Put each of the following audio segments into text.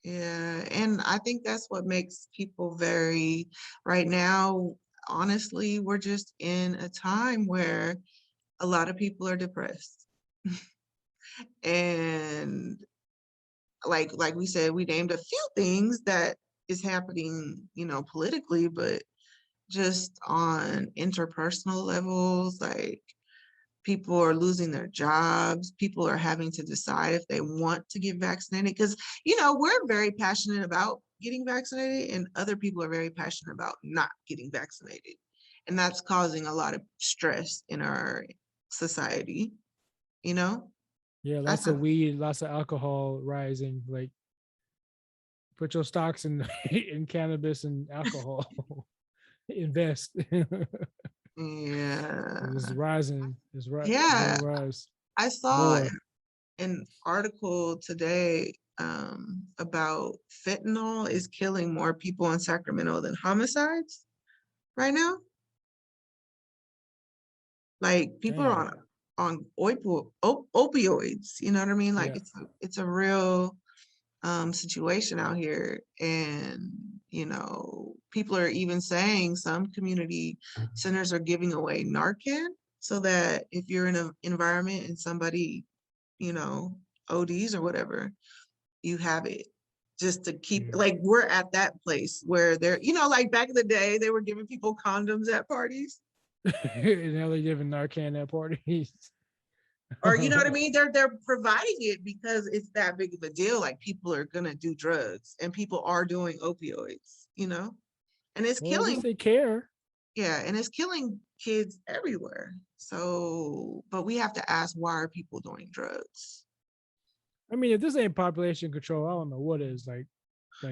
Yeah, and I think that's what makes people very, right now, honestly, we're just in a time where a lot of people are depressed. And like we said, we named a few things that is happening, politically, but just on interpersonal levels, like people are losing their jobs, people are having to decide if they want to get vaccinated because we're very passionate about getting vaccinated and other people are very passionate about not getting vaccinated, and that's causing a lot of stress in our society you know Yeah, that's lots of a, weed, lots of alcohol rising. Like, put your stocks in in cannabis and alcohol. Invest. It's yeah, rising. It's gonna yeah. rise I saw more. an article today about fentanyl is killing more people in Sacramento than homicides right now. Like people are Dang. on opioids. You know what I mean? Like Yeah. it's a real situation out here, and people are even saying some community centers are giving away Narcan so that if you're in an environment and somebody you know ODs or whatever, you have it just to keep, Yeah. like we're at that place where they're, like back in the day, they were giving people condoms at parties. Now they're giving Narcan at parties. Or you know what I mean? They're providing it because it's that big of a deal. Like people are gonna do drugs and people are doing opioids. And it's Well, at least killing, they care. yeah, and it's killing kids everywhere. So, but we have to ask, why are people doing drugs? I mean, if this ain't population control, I don't know what is. Like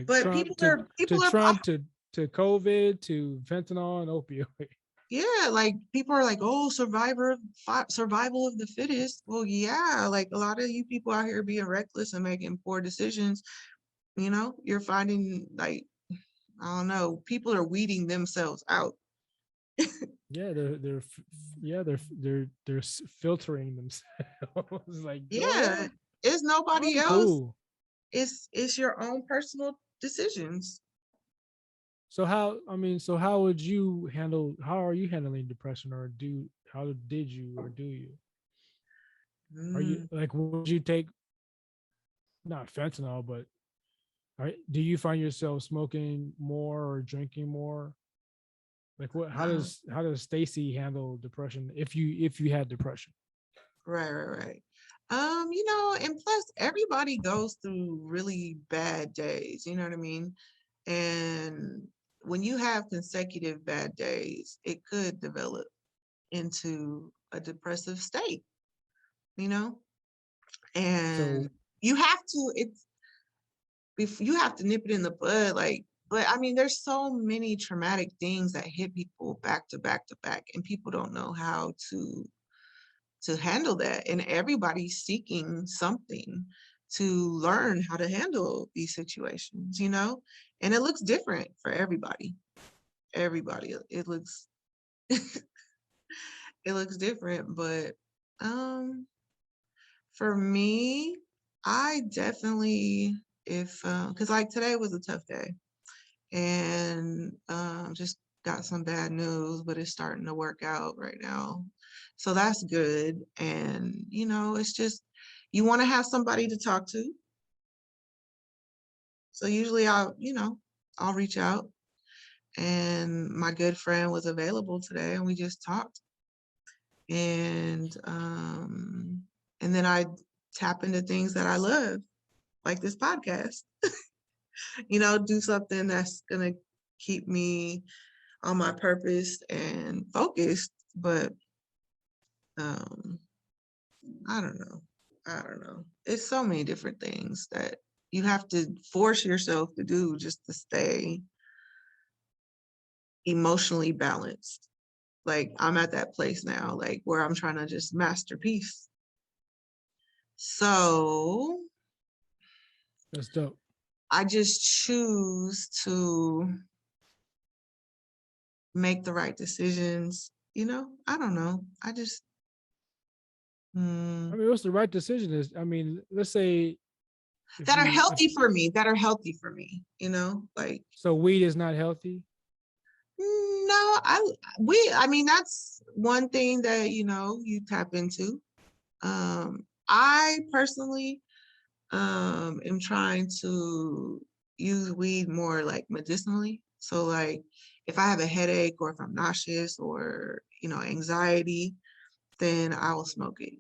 But Trump to people are Trump to COVID to fentanyl and opioid. Yeah, like people are like, oh, survival of the fittest. Well, yeah, like a lot of you people out here being reckless and making poor decisions, you're finding like, I don't know, people are weeding themselves out. Yeah, they're filtering themselves. Like, go Yeah, ahead, it's nobody I'm else. cool. It's your own personal decisions. So how, I mean, so how would you handle? How are you handling depression, or do how did you or do you? Are you Mm, like, would you take, not fentanyl, but do you find yourself smoking more or drinking more? Like, what? uh, How does Stacy handle depression if you had depression? right, right, right. And plus everybody goes through really bad days, you know what I mean? And when you have consecutive bad days, it could develop into a depressive state, you know? And So you have to, you have to nip it in the bud, like, but I mean, there's so many traumatic things that hit people back to back to back, and people don't know how to handle that. And everybody's seeking something to learn how to handle these situations. And it looks different for everybody. It looks it looks different, but um for me, I definitely, if because like today was a tough day, and just got some bad news, but it's starting to work out right now, so that's good. And it's just, you want to have somebody to talk to, so usually I'll reach out, and my good friend was available today and we just talked, and then I tap into things that I love, like this podcast. Do something that's gonna keep me on my purpose and focused. But um, I don't know. I don't know. It's so many different things that you have to force yourself to do just to stay emotionally balanced. Like I'm at that place now, like where I'm trying to just master peace. So that's dope. I just choose to make the right decisions. I don't know. I just, I mm, mean, what's the right decision is? I mean, let's say If that are you if healthy for me, that are healthy for me, like so weed is not healthy. no, I mean that's one thing that you tap into. I personally am trying to use weed more like medicinally. So like if I have a headache or if I'm nauseous or anxiety, then I will smoke it.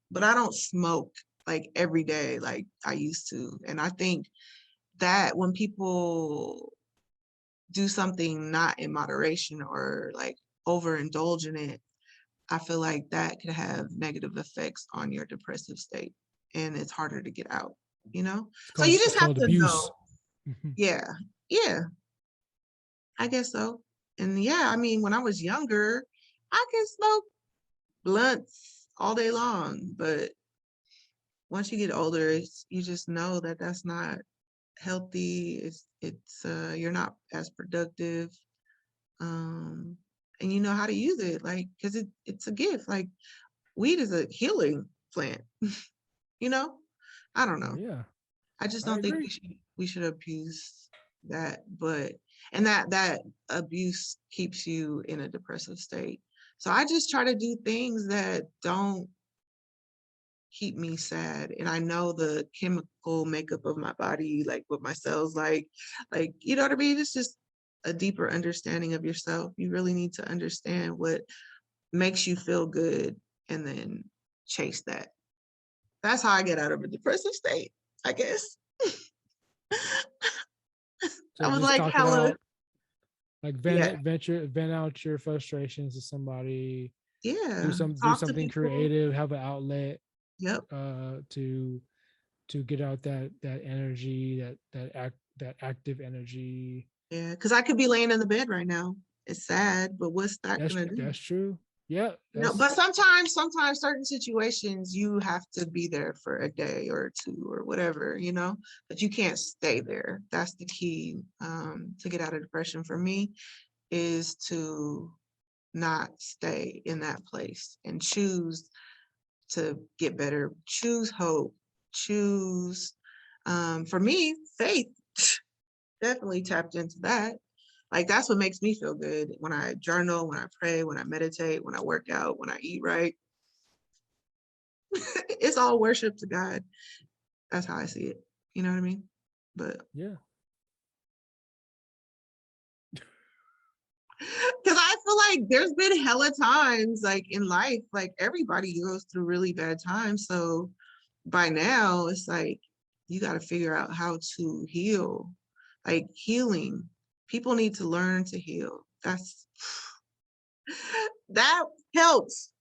But I don't smoke like every day like I used to. And I think that when people do something not in moderation or like overindulge in it, I feel like that could have negative effects on your depressive state and it's harder to get out. So you It's just have called to abuse. know. Yeah. Yeah, I guess so. And yeah, I mean, when I was younger, I could smoke blunts all day long, but once you get older, you just know that that's not healthy. It's you're not as productive. Um, and you know how to use it, like, because it's a gift. Like weed is a healing plant, you know? I don't know. Yeah, I just I don't think agree. we should abuse that, but and that abuse keeps you in a depressive state. So I just try to do things that don't keep me sad. And I know the chemical makeup of my body, like what my cells like, you know what I mean? It's just a deeper understanding of yourself. You really need to understand what makes you feel good and then chase that. That's how I get out of a depressive state, I guess. So I was just like talk it hella, out, like yeah, vent out your frustrations to somebody. yeah. Do Talk to something people. creative. Have an outlet Yep. uh, to get out that energy, that active energy. Yeah. Because I could be laying in the bed right now. It's sad, but what's that gonna do? That's true. Yeah, But sometimes certain situations you have to be there for a day or two or whatever, but you can't stay there. That's the key to get out of depression for me is to not stay in that place and choose to get better, choose hope, choose for me, faith. Definitely tapped into that. Like that's what makes me feel good when I journal, when I pray, when I meditate, when I work out, when I eat right. It's all worship to God. That's how I see it. You know what I mean? But yeah, because I feel like there's been hella times like in life, like everybody goes through really bad times. So by now it's like you got to figure out how to heal. Like healing. People need to learn to heal. That helps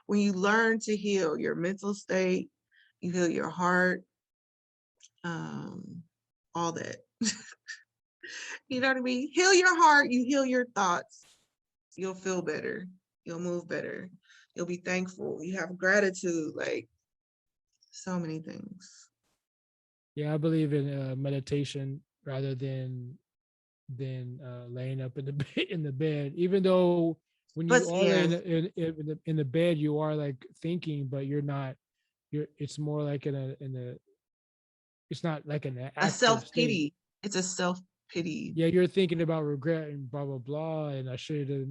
when you learn to heal your mental state, you heal your heart, um, all that. You know what I mean? Heal your heart, you heal your thoughts, you'll feel better, you'll move better, you'll be thankful, you have gratitude, like so many things. yeah. I believe in meditation rather than laying up in the in the bed. Even though when you But are laying yeah, in the bed, you are like thinking, but you're not. You're. It's more like in a. It's not like an a active state. self-pity. It's a self-pity. Yeah, you're thinking about regret and blah blah blah, and I shoulda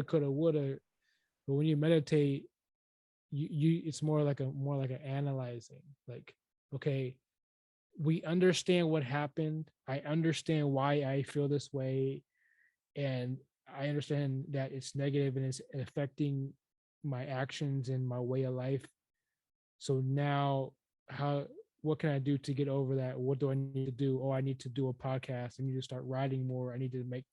coulda woulda. But when you meditate, you it's more like an analyzing. Like, okay, we understand what happened. I understand why I feel this way, and I understand that it's negative and it's affecting my actions and my way of life. So now, how what can I do to get over that? What do I need to do? Oh, I need to do a podcast. I need to start writing more. I need to make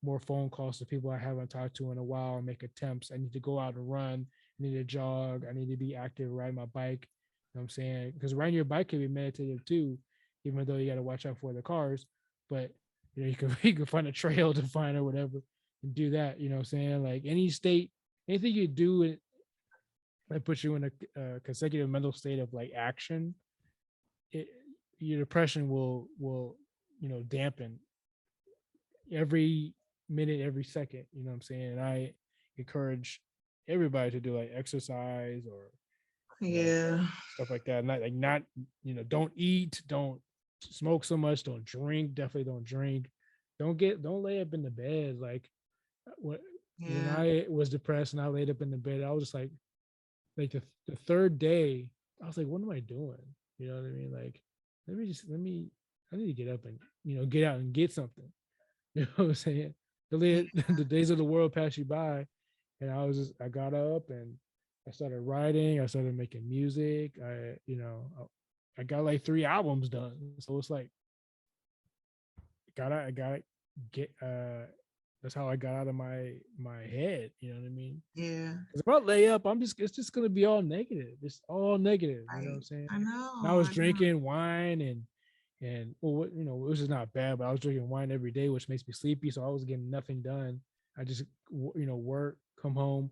more phone calls to people I haven't talked to in a while and make attempts. I need to go out and run. I need to jog. I need to be active, ride my bike. You know what I'm saying? Because riding your bike can be meditative too, even though you got to watch out for the cars. But you can you can find a trail to find or whatever and do that. You know what I'm saying? Like any state, anything you do that puts you in a consecutive mental state of like action, it, your depression will dampen every minute, every second. You know what I'm saying? And I encourage everybody to do like exercise or Yeah. Stuff like that. Not don't eat, don't smoke so much, don't drink, definitely don't drink. Don't lay up in the bed. Like when Yeah. I was depressed and I laid up in the bed, I was just like the third day, I was like, what am I doing? You know what I mean? Like, I need to get up and, get out and get something. You know what I'm saying? Yeah. The days of the world pass you by. And I got up and I started writing. I started making music. I got like 3 albums done. So it's like, I gotta get, that's how I got out of my head. You know what I mean? Yeah. Because if I lay up, it's just gonna be all negative. It's all negative. You know what I'm Right. saying? I And I know. was I know. drinking wine and well, which is not bad, but I was drinking wine every day, which makes me sleepy. So I was getting nothing done. I just work, come home,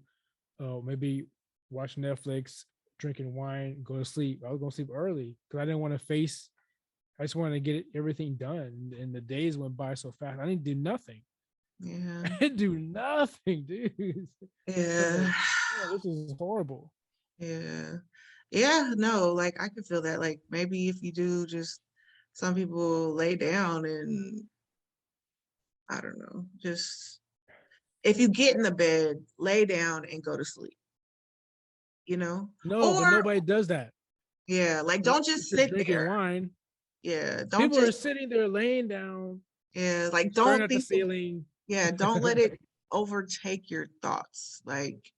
maybe watch Netflix, drinking wine, go to sleep. I was gonna sleep early because I didn't want to face. I just wanted to get everything done, and the days went by so fast. I didn't do nothing. Yeah. I didn't do nothing, dude. I was like, Yeah. yeah, this is horrible. Yeah. Yeah. No, like I could feel that. Like maybe if you do just some people lay down and I don't know, just if you get in the bed, lay down and go to sleep, you know? No, Or but nobody does that. yeah, like don't If just you're sit drinking there. wine, Yeah, don't people are just sitting there laying down, yeah, like staring don't at the think of ceiling. yeah, don't let it overtake your thoughts. Like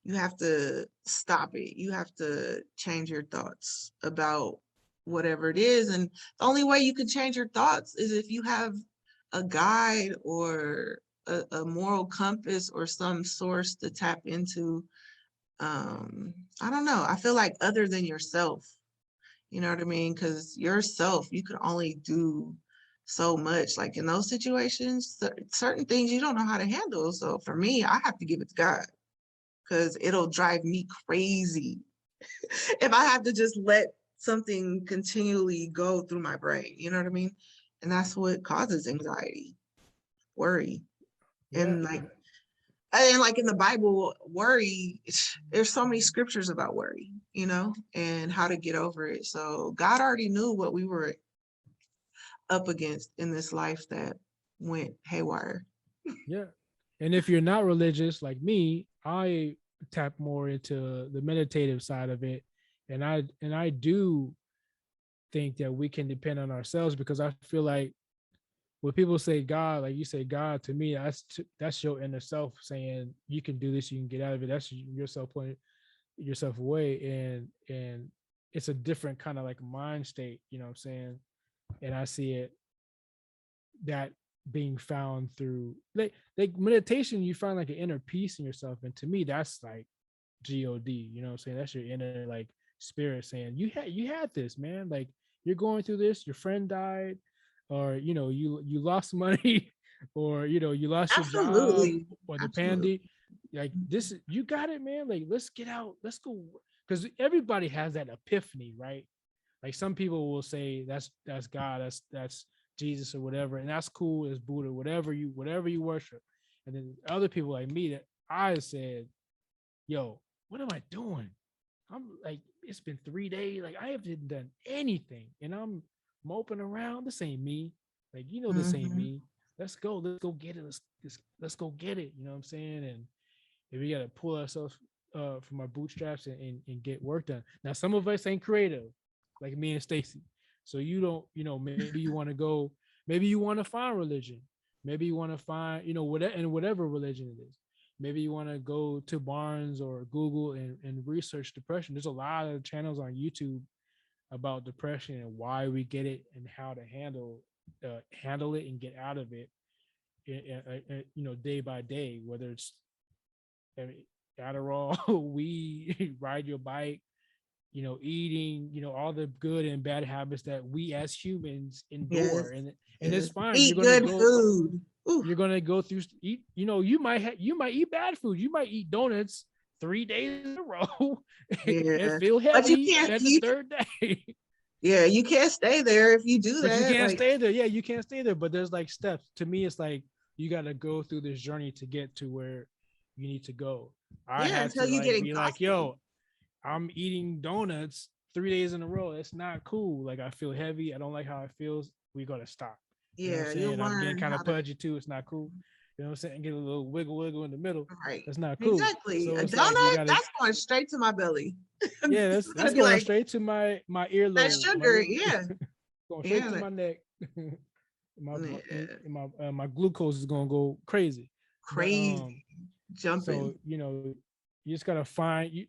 you have to stop it. You have to change your thoughts about whatever it is. And the only way you can change your thoughts is if you have a guide or a moral compass or some source to tap into. I don't know. I feel like other than yourself, you know what I mean? Because yourself, you can only do so much. Like in those situations, certain things you don't know how to handle. So for me, I have to give it to God because it'll drive me crazy if I have to just let something continually go through my brain. You know what I mean? And that's what causes anxiety, worry, Yeah, and like in the Bible, worry. There's so many scriptures about worry, and how to get over it. So God already knew what we were up against in this life that went haywire. yeah. And if you're not religious like me, I tap more into the meditative side of it, and I do think that we can depend on ourselves because I feel like when people say God, like you say God to me, that's your inner self saying you can do this, you can get out of it. That's yourself putting yourself away, and it's a different kind of like mind state. You know what I'm saying? And I see it that being found through like meditation. You find like an inner peace in yourself, and to me, that's like God. You know what I'm saying? That's your inner like spirit saying you had this, man. Like you're going through this. Your friend died, or you lost money, or you lost your job, Absolutely. or the Absolutely. pandemic. Like this, you got it, man. Like let's get out. Let's go. Because everybody has that epiphany, right? Like some people will say that's God, that's Jesus or whatever, and that's cool as Buddha, whatever you worship. And then other people like me that I said, yo, what am I doing? I'm like, it's been 3 days. Like I haven't done anything. And I'm moping around. This ain't me. Like, this ain't Hmm. me. Let's go. Let's go get it. Let's go get it. You know what I'm saying? And if we gotta pull ourselves from our bootstraps and get work done. Now, some of us ain't creative, like me and Stacy. So you don't, maybe you want to go, maybe you want to find religion. Maybe you want to find, whatever religion it is. Maybe you want to go to Barnes or Google and research depression. There's a lot of channels on YouTube about depression and why we get it and how to handle it and get out of it, day by day, whether it's Adderall, weed, ride your bike, eating, all the good and bad habits that we as humans Yes. endure. And it's Yes. fine. Eat good food. Ooh. You're gonna go through eat, you might eat bad food. You might eat donuts 3 days in a row and Yeah. feel But you heavy can't at the you third day. yeah, you can't stay there if you do But you that. can't Like, stay there. Yeah, you can't stay there. But there's like steps. To me, it's like you gotta go through this journey to get to where you need to go. I yeah, had until to you get like be like, exhausted. yo, I'm eating donuts 3 days in a row. It's not cool. Like I feel heavy. I don't like how it feels. We gotta stop. You know what I'm Yeah, you'll saying? I'm getting learn kind how of to, pudgy too. It's not cool. You know what I'm saying? Get a little wiggle wiggle in the middle. right. That's not cool. Exactly. So A it's like we donut, gotta, that's going straight to my belly. yeah, It's that's gonna be going like straight to my that earlobe, my sugar. ear Yeah. going straight Yeah. to my neck. Yeah. My glucose is gonna go crazy. But Crazy. Jumping. so you just gotta find you.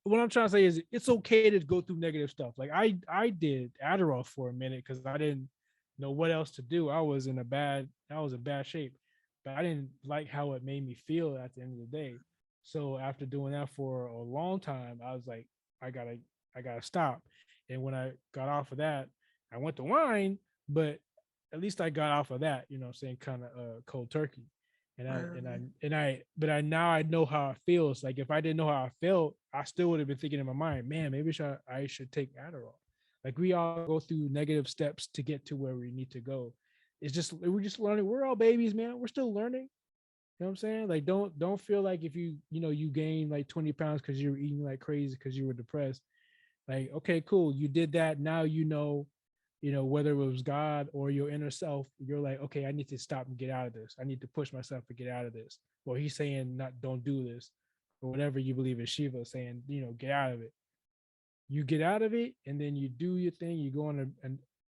What I'm trying to say is it's okay to go through negative stuff. Like I did Adderall for a minute because I didn't know what else to do. I was in bad shape, but I didn't like how it made me feel at the end of the day. So after doing that for a long time, I was like, I gotta I gotta stop. And when I got off of that, I went to wine, but at least I got off of that, you know what I'm saying, kind of cold turkey. But I now I know how it feels. Like if I didn't know how I felt, I still would have been thinking in my mind, man, maybe I should take Adderall. Like we all go through negative steps to get to where we need to go. It's just we're just learning. We're all babies, man. We're still learning. You know what I'm saying? Like don't feel like if you gain like 20 pounds because you were eating like crazy because you were depressed. Like, okay, cool. You did that. Now whether it was God or your inner self, you're like, okay, I need to stop and get out of this. I need to push myself to get out of this. Well, he's saying not don't do this, or whatever you believe is Shiva saying, get out of it. You get out of it, and then you do your thing. You go on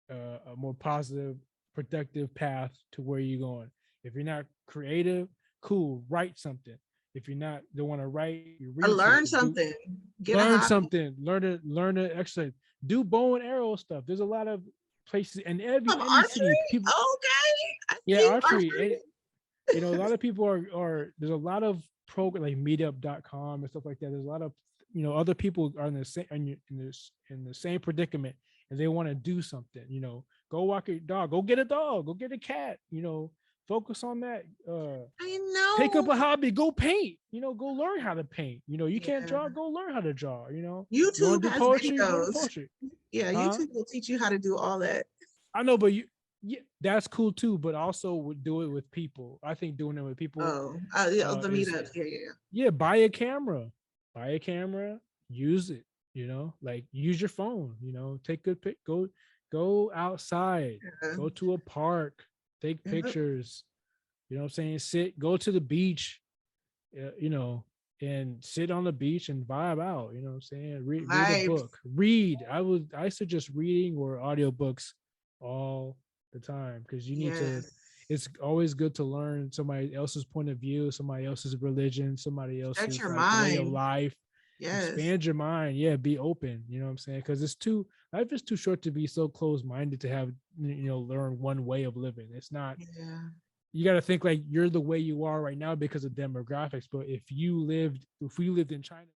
a more positive, productive path to where you're going. If you're not creative, cool, write something. If you're not don't want to write, you I read learned something. something. Get a Learn hobby. something. Learn to exercise. Do bow and arrow stuff. There's a lot of places in Of any city. archery? People, Okay. I yeah, see archery. archery. A lot of people are there's a lot of program like meetup.com and stuff like that. There's a lot of other people are in the same in the same predicament and they want to do something. Go walk your dog, go get a dog, go get a cat, focus on that. I Take up know. a hobby, go paint, go learn how to paint. You can't Yeah. draw, go learn how to draw. You want YouTube to do has poetry, learn videos. poetry. Yeah, Huh? YouTube will teach you how to do all that. I know, but yeah, that's cool too. But also would do it with people. I think doing it with people Oh, yeah, the is meetups. Yeah, yeah. yeah. Buy a camera, use it. Like use your phone. Take good pic. Go outside. Yeah. Go to a park. Take Yep. pictures. What I'm saying? Go to the beach. And sit on the beach and vibe out. You know what I'm saying? Read a Vibes. book. I suggest reading or audiobooks all the time because you need to. Yes. It's always good to learn somebody else's point of view, somebody else's religion, somebody Stretch else's your like way of mind. life. Yes. Expand your mind. Yeah, be open. You know what I'm saying? Because life is too short to be so close minded to have learn one way of living. It's not. Yeah. You got to think like you're the way you are right now because of demographics. But if we lived in China